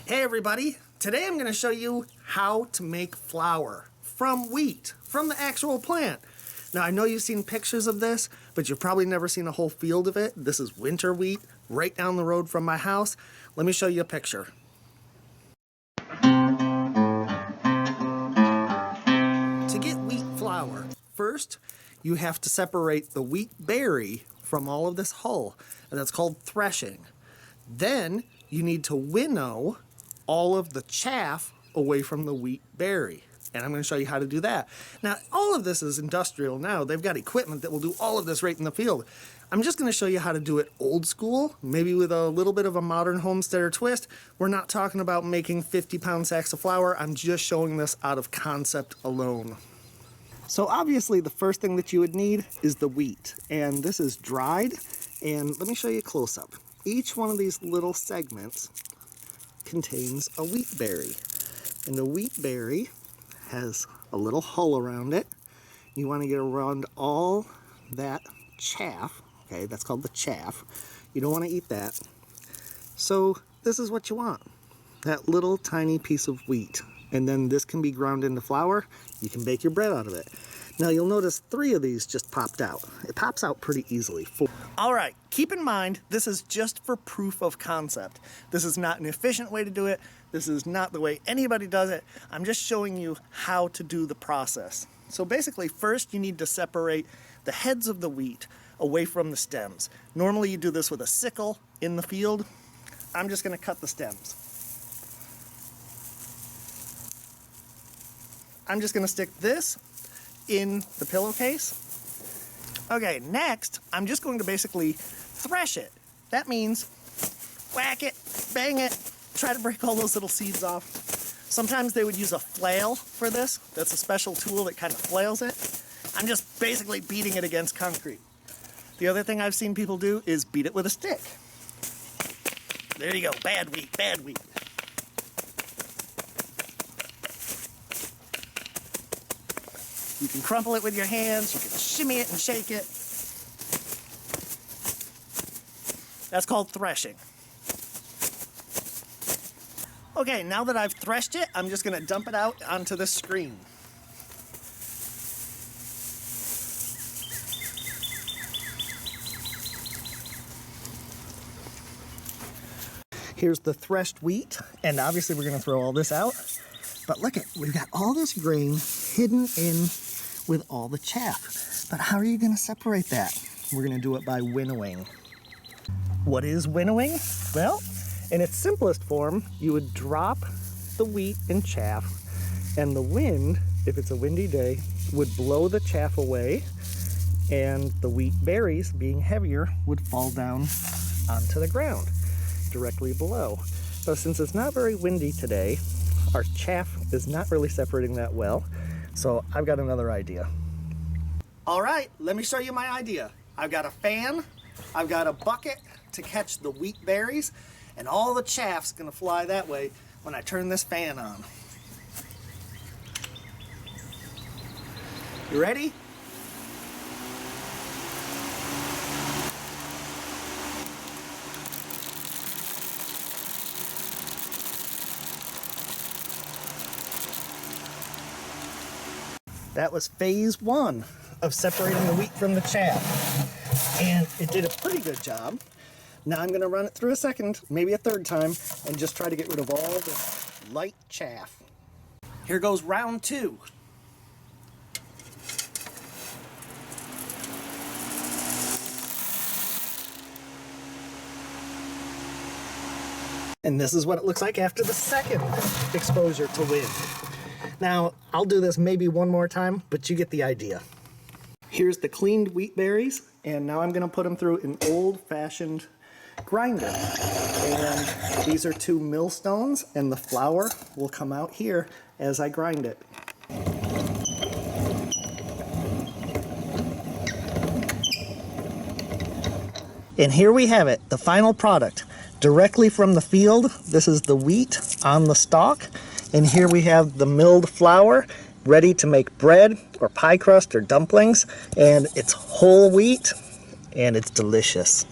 Hey everybody, today I'm going to show you how to make flour from wheat, from the actual plant. Now I know you've seen pictures of this, but you've probably never seen a whole field of it. This is winter wheat right down the road from my house. Let me show you a picture. To get wheat flour, first you have to separate the wheat berry from all of this hull, and that's called threshing. Then you need to winnow all of the chaff away from the wheat berry. And I'm going to show you how to do that. Now, all of this is industrial now. They've got equipment that will do all of this right in the field. I'm just going to show you how to do it old school, maybe with a little bit of a modern homesteader twist. We're not talking about making 50-pound sacks of flour. I'm just showing this out of concept alone. So obviously the first thing that you would need is the wheat. And this is dried. And let me show you a close-up. Each one of these little segments contains a wheat berry, and the wheat berry has a little hull around it. You want to get around all that chaff. Okay, that's called the chaff. You don't want to eat that. So this is what you want, that little tiny piece of wheat, and then this can be ground into flour. You can bake your bread out of it. Now you'll notice 3 of these just popped out. It pops out pretty easily. All right, keep in mind, this is just for proof of concept. This is not an efficient way to do it. This is not the way anybody does it. I'm just showing you how to do the process. So basically, first you need to separate the heads of the wheat away from the stems. Normally you do this with a sickle in the field. I'm just gonna cut the stems. I'm just gonna stick this in the pillowcase. Okay, next, I'm just going to basically thresh it. That means whack it, bang it, try to break all those little seeds off. Sometimes they would use a flail for this. That's a special tool that kind of flails it. I'm just basically beating it against concrete. The other thing I've seen people do is beat it with a stick. There you go, bad wheat, bad wheat. You can crumple it with your hands, you can shimmy it and shake it. That's called threshing. Okay, now that I've threshed it, I'm just gonna dump it out onto the screen. Here's the threshed wheat, and obviously we're gonna throw all this out. But look, we've got all this grain hidden in with all the chaff. But how are you going to separate that? We're going to do it by winnowing. What is winnowing? Well, in its simplest form, you would drop the wheat and chaff, and the wind, if it's a windy day, would blow the chaff away, and the wheat berries, being heavier, would fall down onto the ground directly below. So since it's not very windy today, our chaff is not really separating that well, so I've got another idea. All right, let me show you my idea. I've got a fan, I've got a bucket to catch the wheat berries, and all the chaff's gonna fly that way when I turn this fan on. You ready? That was phase 1 of separating the wheat from the chaff. And it did a pretty good job. Now I'm gonna run it through a second, maybe a third time, and just try to get rid of all the light chaff. Here goes round 2. And this is what it looks like after the second exposure to wind. Now, I'll do this maybe one more time, but you get the idea. Here's the cleaned wheat berries, and now I'm gonna put them through an old-fashioned grinder. And these are 2 millstones, and the flour will come out here as I grind it. And here we have it, the final product. Directly from the field, this is the wheat on the stalk. And here we have the milled flour ready to make bread or pie crust or dumplings, and it's whole wheat and it's delicious.